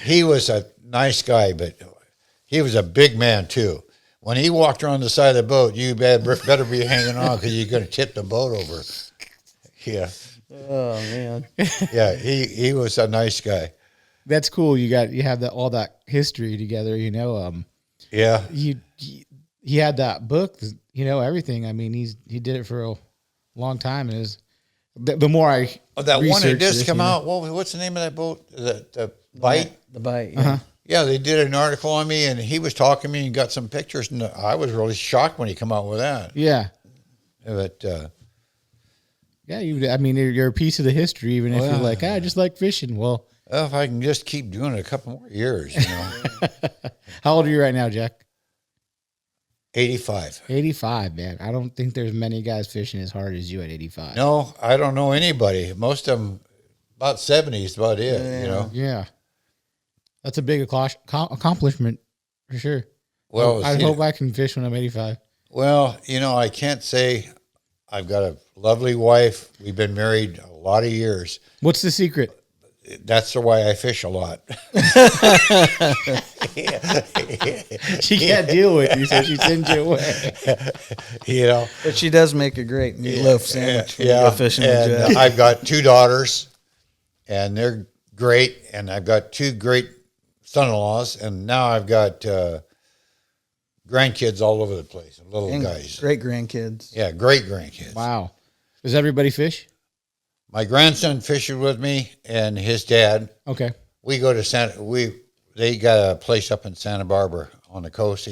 he was a nice guy, but he was a big man, too. When he walked around the side of the boat, you better be hanging on because you're going to tip the boat over. Yeah. Oh, man. Yeah, he was a nice guy. That's cool. You have all that history together, Yeah. He had that book, everything. I mean, he did it for a long time, and the more I that one that just come know. out. What's the name of that boat? The Bite. The Bite. Yeah. Uh-huh. Yeah, they did an article on me, and he was talking to me and got some pictures, and I was really shocked when he come out with that. Yeah. But yeah, you're a piece of the history, even if you're like, I just like fishing. Well, if I can just keep doing it a couple more years, How old are you right now, Jack? 85. 85, man. I don't think there's many guys fishing as hard as you at 85. No, I don't know anybody. Most of them about 70 is about it, Yeah. That's a big accomplishment for sure. Well, I hope I can fish when I'm 85. Well, I can't say. I've got a lovely wife. We've been married a lot of years. What's the secret? That's the why I fish a lot. She can't deal with you, so she sends you away. But she does make a great meatloaf sandwich when you go fishing with and Jack. I've got 2 daughters, and they're great. And I've got 2 great son-in-laws, and now I've got grandkids all over the place, little guys. Great grandkids. Yeah, great grandkids. Wow. Does everybody fish? My grandson fishes with me, and his dad. Okay. We go to they got a place up in Santa Barbara on the coast.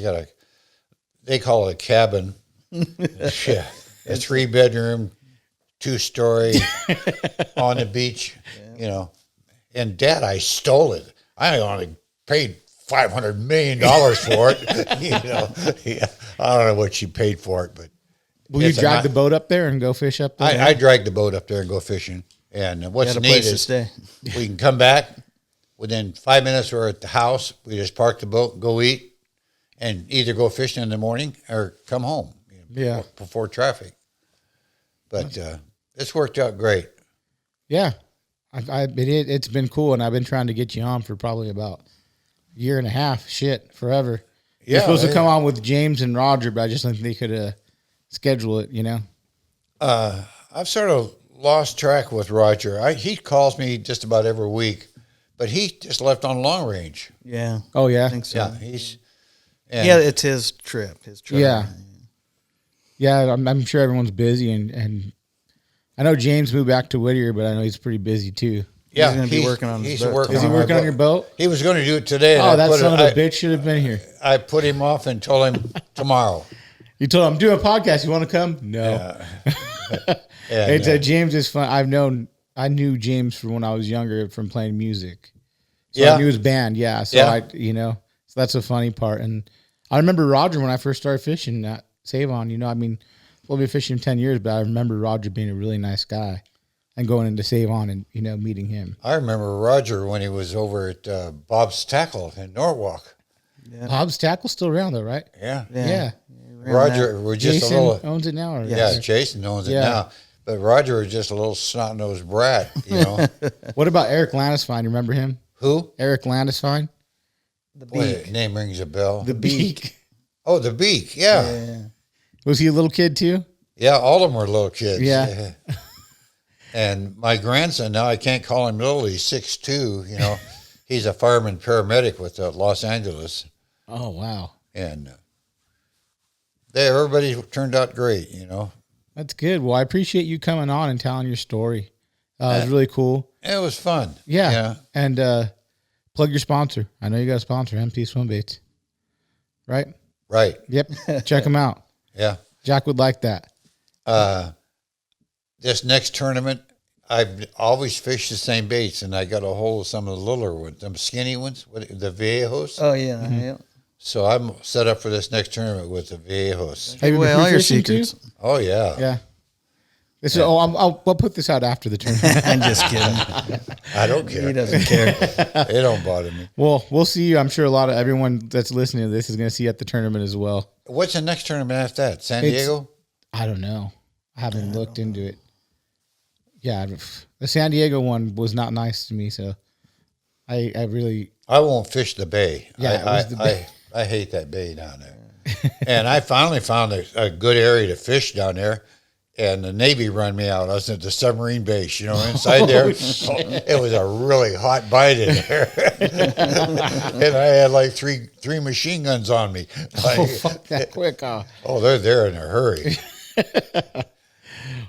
They call it a cabin. Yeah. A 3-bedroom, 2-story on the beach, And Dad, I stole it. I only paid $500 million for it. Yeah. I don't know what she paid for it, but will you drive the boat up there and go fish up there? I drag the boat up there and go fishing. And what's neat is we can come back within 5 minutes. We're at the house. We just park the boat, go eat, and either go fishing in the morning or come home. Before traffic. But it's worked out great. Yeah, it's been cool, and I've been trying to get you on for probably about a year and a half. Shit, forever. You're supposed to come on with James and Roger, but I just think they could schedule it. I've sort of lost track with Roger. He calls me just about every week, but he just left on long range. Yeah. Oh yeah. I think so. Yeah, it's his trip. Yeah. Yeah, I'm sure everyone's busy, and I know James moved back to Whittier, but I know he's pretty busy too. Yeah, he's going to be working on his boat. Is he working on your boat? He was going to do it today. Oh, that son of a bitch should have been here. I put him off and told him tomorrow. You told him, I'm doing a podcast. You want to come? No. And, James is fun. I knew James from when I was younger from playing music. So I knew his band. Yeah. So so that's the funny part. And I remember Roger when I first started fishing at Save-On. We'll be fishing 10 years, but I remember Roger being a really nice guy and going into Save-On and, meeting him. I remember Roger when he was over at Bob's Tackle in Norwalk. Yeah. Bob's Tackle's still around though, right? Yeah. Roger was just Jason a little owns it now. Jason owns it now. But Roger was just a little snot-nosed brat, What about Eric Landisfine? Remember him? Who? Eric Landisfine? The Beak. Name rings a bell. The Beak. Oh, the Beak. Yeah. Was he a little kid too? Yeah, all of them were little kids. Yeah. And my grandson, now I can't call him little, he's 6'2", he's a fireman paramedic with Los Angeles. Oh, wow. And everybody turned out great, That's good. Well, I appreciate you coming on and telling your story. It was really cool. It was fun. Yeah. And plug your sponsor. I know you got a sponsor, MP Swim Baits. Right? Right. Yep. Check them out. Yeah. Jack would like that. This next tournament, I've always fished the same baits, and I got a hold of some of the littler ones, them skinny ones, the Viejos. Oh, yeah. Mm-hmm. Yeah. So I'm set up for this next tournament with the Viejos. Have you been all your fishing secrets. too? Oh, yeah. Yeah. This is, I'll put this out after the tournament. I'm just kidding. I don't care. He doesn't care. It don't bother me. Well, we'll see you. I'm sure a lot of everyone that's listening to this is going to see you at the tournament as well. What's the next tournament after that? San Diego? I don't know. I haven't looked into it. Yeah, the San Diego one was not nice to me, so I won't fish the bay. Yeah, I hate that bay down there. And I finally found a good area to fish down there, and the Navy run me out. I was at the submarine base, inside there. It was a really hot bite in there. And I had like three machine guns on me. fuck that quick. Oh, they're there in a hurry.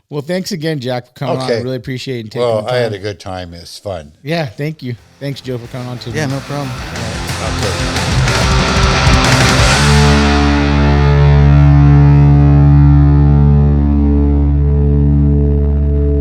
Well, thanks again, Jack, for coming on. I really appreciate it. And taking the time. I had a good time. It's fun. Yeah, thank you. Thanks, Joe, for coming on too. Yeah, no problem. Okay.